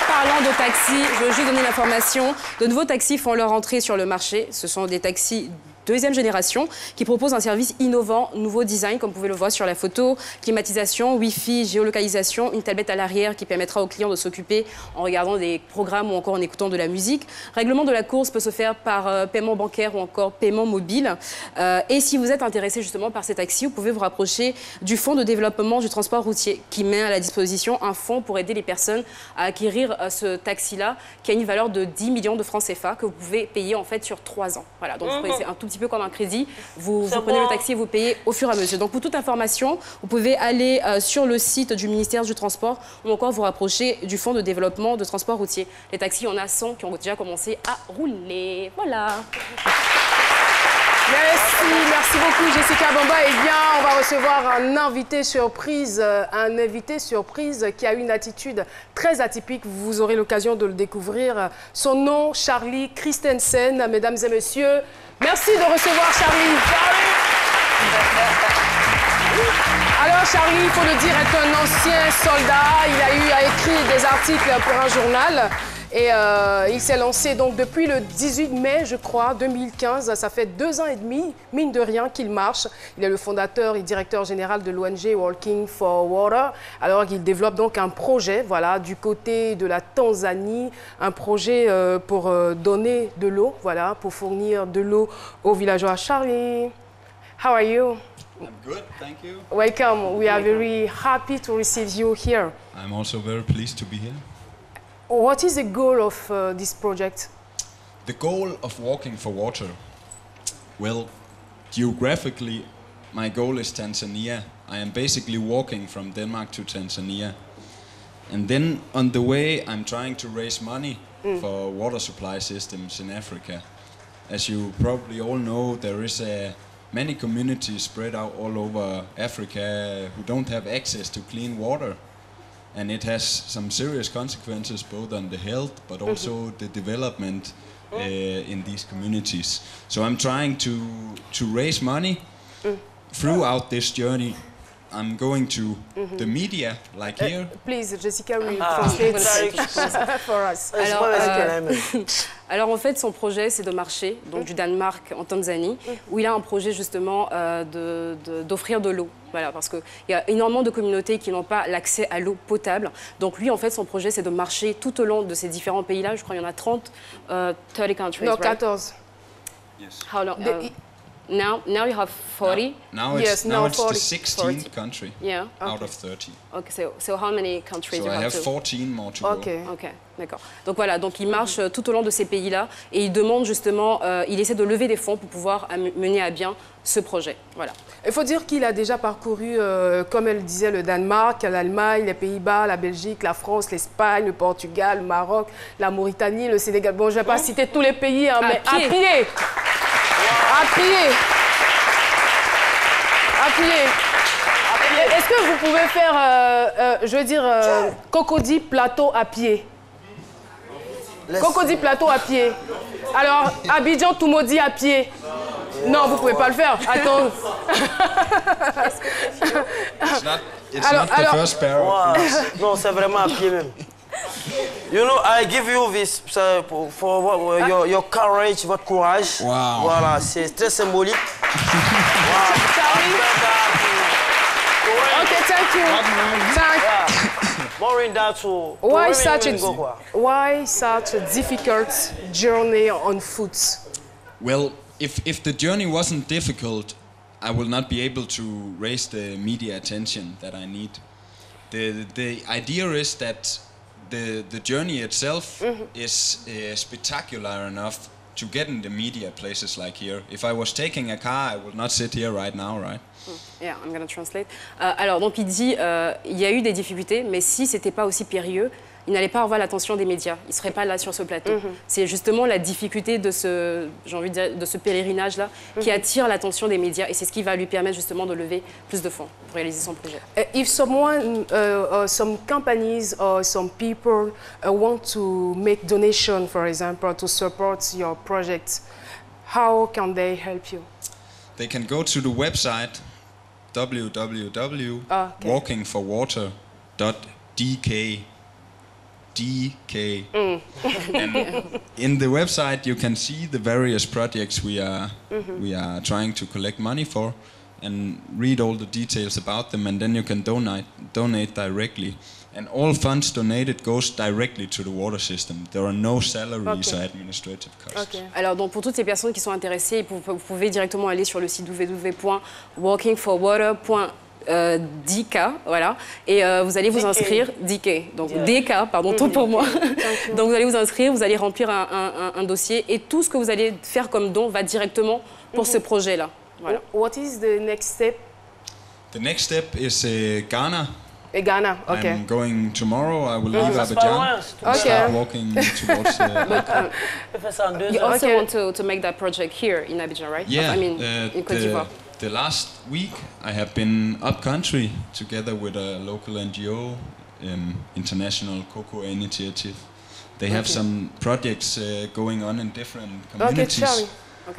Parlant de taxi, je veux juste donner l'information. De nouveaux taxis font leur entrée sur le marché. Ce sont des taxis deuxième génération qui proposent un service innovant, nouveau design, comme vous pouvez le voir sur la photo, climatisation, Wi-Fi, géolocalisation, une tablette à l'arrière qui permettra aux clients de s'occuper en regardant des programmes ou encore en écoutant de la musique. Règlement de la course peut se faire par paiement bancaire ou encore paiement mobile. Et si vous êtes intéressé justement par ces taxis, vous pouvez vous rapprocher du Fonds de développement du transport routier qui met à la disposition un fonds pour aider les personnes à acquérir ce taxi-là qui a une valeur de 10 millions de francs CFA que vous pouvez payer en fait sur 3 ans. Voilà, donc c'est un tout petit peu comme un crédit. Vous prenez le taxi et vous payez au fur et à mesure. Donc pour toute information, vous pouvez aller sur le site du ministère du Transport ou encore vous rapprocher du Fonds de développement de transport routier. Les taxis, on a 100 qui ont déjà commencé à rouler. Voilà. Merci beaucoup Jessica Bamba. Eh bien, on va recevoir un invité surprise qui a une attitude très atypique. Vous aurez l'occasion de le découvrir. Son nom, Charlie Christensen. Mesdames et messieurs, merci de recevoir Charlie. Alors Charlie, il faut le dire, est un ancien soldat. Il a eu à écrire des articles pour un journal. Et il s'est lancé donc depuis le 18 mai, je crois, 2015. Ça fait 2 ans et demi, mine de rien, qu'il marche. Il est le fondateur et directeur général de l'ONG Walking for Water. Alors qu'il développe donc un projet, voilà, du côté de la Tanzanie, un projet pour donner de l'eau, voilà, pour fournir de l'eau aux villageois. Charlie, how are you? I'm good, thank you. Welcome. We are very happy to receive you here. I'm also very pleased to be here. What is the goal of this project? The goal of Walking for Water? Well, geographically, my goal is Tanzania. I am basically walking from Denmark to Tanzania. And then on the way, I'm trying to raise money for water supply systems in Africa. As you probably all know, there is many communities spread out all over Africa who don't have access to clean water. And it has some serious consequences both on the health but also the development in these communities. So I'm trying to raise money throughout this journey. I'm going to the media, like here. Please, Jessica, will translate for us. Alors en fait, son projet, c'est de marcher donc du Danemark en Tanzanie, où il a un projet justement d'offrir de l'eau. Voilà, parce qu'il y a énormément de communautés qui n'ont pas l'accès à l'eau potable. Donc lui, en fait, son projet, c'est de marcher tout au long de ces différents pays-là. Je crois qu'il y en a 30 countries. No, 14. Yes. How long? Now you have 40? Now it's the 16th country out of 30. Okay, so how many countries so you I have have 14 more to go. Ok, d'accord. Donc voilà, donc il marche tout au long de ces pays-là et il demande justement, il essaie de lever des fonds pour pouvoir mener à bien ce projet. Voilà. Il faut dire qu'il a déjà parcouru, comme elle disait, le Danemark, l'Allemagne, les Pays-Bas, la Belgique, la France, l'Espagne, le Portugal, le Maroc, la Mauritanie, le Sénégal. Bon, je ne vais pas citer tous les pays, hein, mais à pied. À pied. À pied. Est-ce que vous pouvez faire, je veux dire, Cocody Plateau à pied? Cocody Plateau à pied. Alors, Abidjan Toumoudi à pied. Non, vous ne pouvez pas le faire. Attends. It's not the first barrel. Wow. Non, c'est vraiment à pied même. You know, I give you this for your courage, votre courage. Wow. Voilà, c'est très symbolique. Okay, thank you. Why such a difficult journey on foot? Well, if the journey wasn't difficult, I will not be able to raise the media attention that I need. The idea is that the journey itself is spectacular enough to get in the media places like here. If I was taking a car, I would not sit here right now, right? Yeah, I'm going to translate. Alors, donc il dit, il y a eu des difficultés, mais si c'était pas aussi périlleux, il n'allait pas avoir l'attention des médias. Il ne serait pas là sur ce plateau. C'est justement la difficulté de ce, j'ai envie de dire, de ce pèlerinage-là qui attire l'attention des médias. Et c'est ce qui va lui permettre justement de lever plus de fonds pour réaliser son projet. If someone, some companies or some people want to make donation, for example, to support your project, how can they help you? They can go to the website www.walkingforwater.dk. And in the website you can see the various projects we are trying to collect money for, and read all the details about them, and then you can donate directly. And all funds donated goes directly to the water system. There are no salaries or administrative costs. Alors donc pour toutes ces personnes qui sont intéressées, vous pouvez directement aller sur le site www.walkingforwater.dk, voilà, et vous allez vous inscrire, DK, donc DK, pardon, tout pour moi. Donc vous allez vous inscrire, vous allez remplir un dossier, et tout ce que vous allez faire comme don va directement pour ce projet-là. Voilà. What is the next step? The next step is Ghana. Ghana, okay. I'm going tomorrow. I will leave Abidjan and start walking towards. You also want to make that project here in Abidjan, right? Yeah. I mean, in Côte d'Ivoire. The last week I have been up country together with a local NGO, International Cocoa Initiative. They have some projects going on in different communities.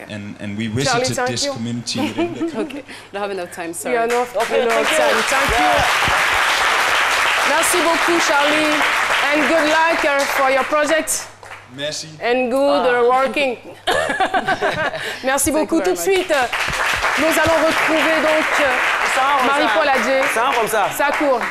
And we visited this community. Okay, don't have enough time, sorry. Yeah, enough time. Thank you. Merci beaucoup, Charlie, and good luck for your project. Merci. And good working. Merci beaucoup. Tout de suite, nous allons retrouver donc Marie-Paul Adjé. Ça va comme ça. Ça court.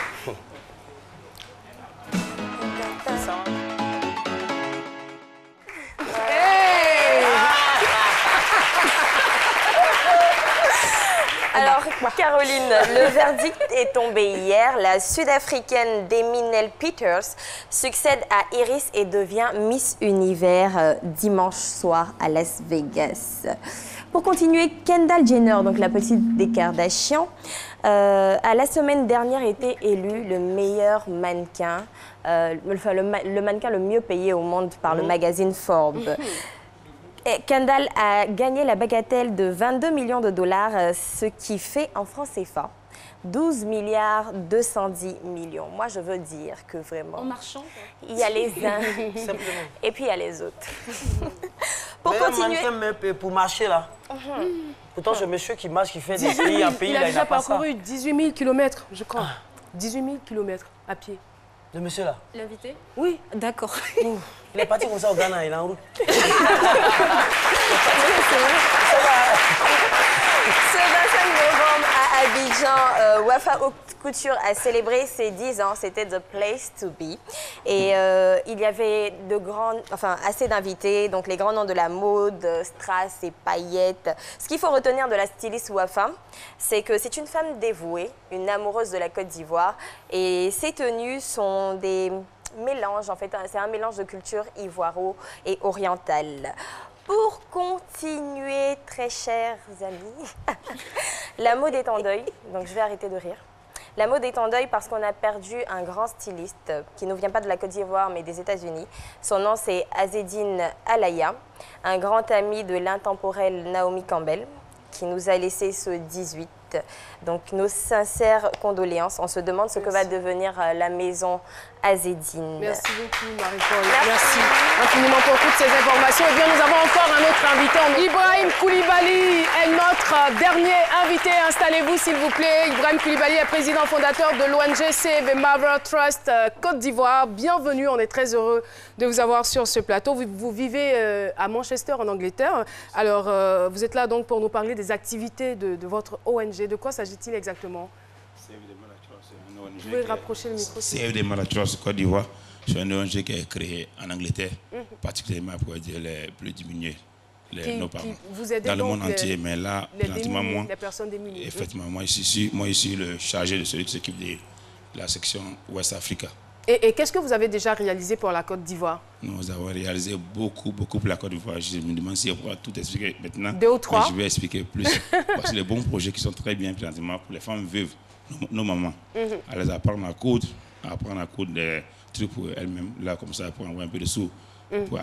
Alors, Caroline, le verdict est tombé hier. La Sud-Africaine Demi-Nell Peters succède à Iris et devient Miss Univers dimanche soir à Las Vegas. Pour continuer, Kendall Jenner, donc la petite des Kardashian, a la semaine dernière été élue le meilleur mannequin, le mannequin le mieux payé au monde par le magazine Forbes. Et Kendall a gagné la bagatelle de 22 millions de dollars, ce qui fait en francs CFA 12 milliards 210 millions. Moi, je veux dire que vraiment... En marchant, il y a les uns et puis il y a les autres. Pour continuer... Pour marcher, là. Pourtant, ce monsieur qui marche, qui fait des pays en pays, il a déjà pas ça. parcouru 18 000 km, je crois. 18 000 km à pied. Le monsieur là? L'invité? Oui. D'accord. Il est parti comme ça au Ghana, il est en route. Ce 25 novembre à Abidjan, Wafa Haute Couture a célébré ses 10 ans. C'était The Place to Be. Et il y avait assez d'invités, donc les grands noms de la mode, strass et paillettes. Ce qu'il faut retenir de la styliste Wafa, c'est que c'est une femme dévouée, une amoureuse de la Côte d'Ivoire. Et ses tenues sont des mélanges, en fait, c'est un mélange de culture ivoiro et orientale. Pour continuer, très chers amis, la mode est en deuil, donc je vais arrêter de rire. La mode est en deuil parce qu'on a perdu un grand styliste qui ne vient pas de la Côte d'Ivoire mais des États-Unis. Son nom c'est Azedine Alaya, un grand ami de l'intemporelle Naomi Campbell qui nous a laissé ce 18. Donc nos sincères condoléances. On se demande ce que va devenir la maison Azedine. Merci beaucoup Marie-Paul. Merci infiniment pour toutes ces informations. Et bien nous avons encore un autre invité. Ibrahim Koulibaly est notre dernier invité. Installez-vous s'il vous plaît. Ibrahim Koulibaly est président fondateur de l'ONG Save the Mother Trust Côte d'Ivoire. Bienvenue, on est très heureux de vous avoir sur ce plateau. Vous vivez à Manchester en Angleterre. Alors vous êtes là donc pour nous parler des activités de votre ONG. De quoi s'agit-il exactement? Vous pouvez rapprocher le micro. Save the Mother Trust Côte d'Ivoire, c'est une ONG qui est créée en Angleterre, particulièrement pour aider les plus diminués, nos parents, dans le monde entier. Mais là, moi, les personnes démunies. Effectivement, moi, je suis le chargé de celui qui s'occupe de la section West Africa. Et qu'est-ce que vous avez déjà réalisé pour la Côte d'Ivoire? Nous avons réalisé beaucoup pour la Côte d'Ivoire. Je me demande si on pourra tout expliquer maintenant. 2 ou 3. Mais je vais expliquer plus. Parce que les bons projets qui sont très bien présentement pour les femmes veuves, nos mamans, à les apprendre à coudre, des trucs pour elle-même, là, comme ça, pour avoir un peu de sous, pour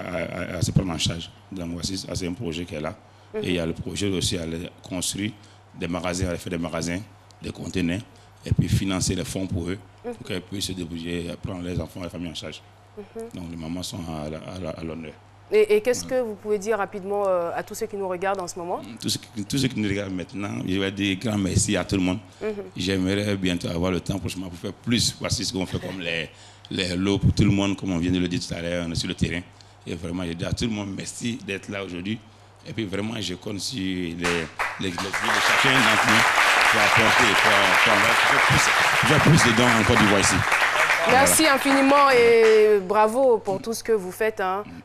se prendre en charge. Donc, voici, c'est un projet qu'elle a. Et il y a le projet aussi, elle a construit des magasins, elle a fait des magasins, des conteneurs, et puis financer les fonds pour eux, pour qu'elles puissent se débrouiller, prendre les enfants et la famille en charge. Donc, les mamans sont à l'honneur. Et qu'est-ce que vous pouvez dire rapidement à tous ceux qui nous regardent en ce moment? Tous ceux qui nous regardent maintenant, je vais dire grand merci à tout le monde. J'aimerais bientôt avoir le temps prochainement pour faire plus. Voici ce qu'on fait comme les lots pour tout le monde, comme on vient de le dire tout à l'heure, on est sur le terrain. Et vraiment, je dis à tout le monde merci d'être là aujourd'hui. Et puis vraiment, je compte sur les chacun d'entre nous pour apporter, pour faire plus de dons en Côte d'Ivoire ici. Merci infiniment et bravo pour tout ce que vous faites.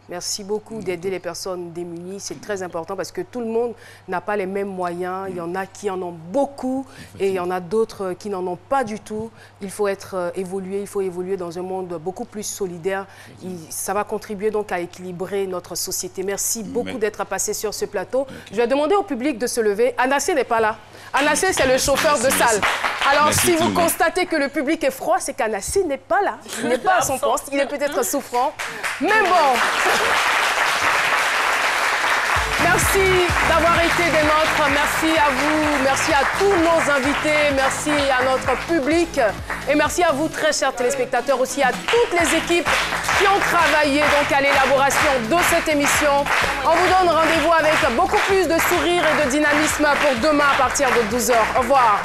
Merci beaucoup d'aider les personnes démunies. C'est très important parce que tout le monde n'a pas les mêmes moyens. Il y en a qui en ont beaucoup et il y en a d'autres qui n'en ont pas du tout. Il faut évoluer dans un monde beaucoup plus solidaire. Ça va contribuer donc à équilibrer notre société. Merci beaucoup d'être passé sur ce plateau. Je vais demander au public de se lever. Anassé n'est pas là. Anassé, c'est le chauffeur de salle. Alors, si vous constatez que le public est froid, c'est qu'Anassé n'est pas là. Il n'est pas à son poste. Il est peut-être souffrant. Mais bon. Merci d'avoir été des nôtres. Merci à vous. Merci à tous nos invités. Merci à notre public. Et merci à vous, très chers téléspectateurs, aussi à toutes les équipes qui ont travaillé donc à l'élaboration de cette émission. On vous donne rendez-vous avec beaucoup plus de sourire et de dynamisme pour demain à partir de 12h. Au revoir.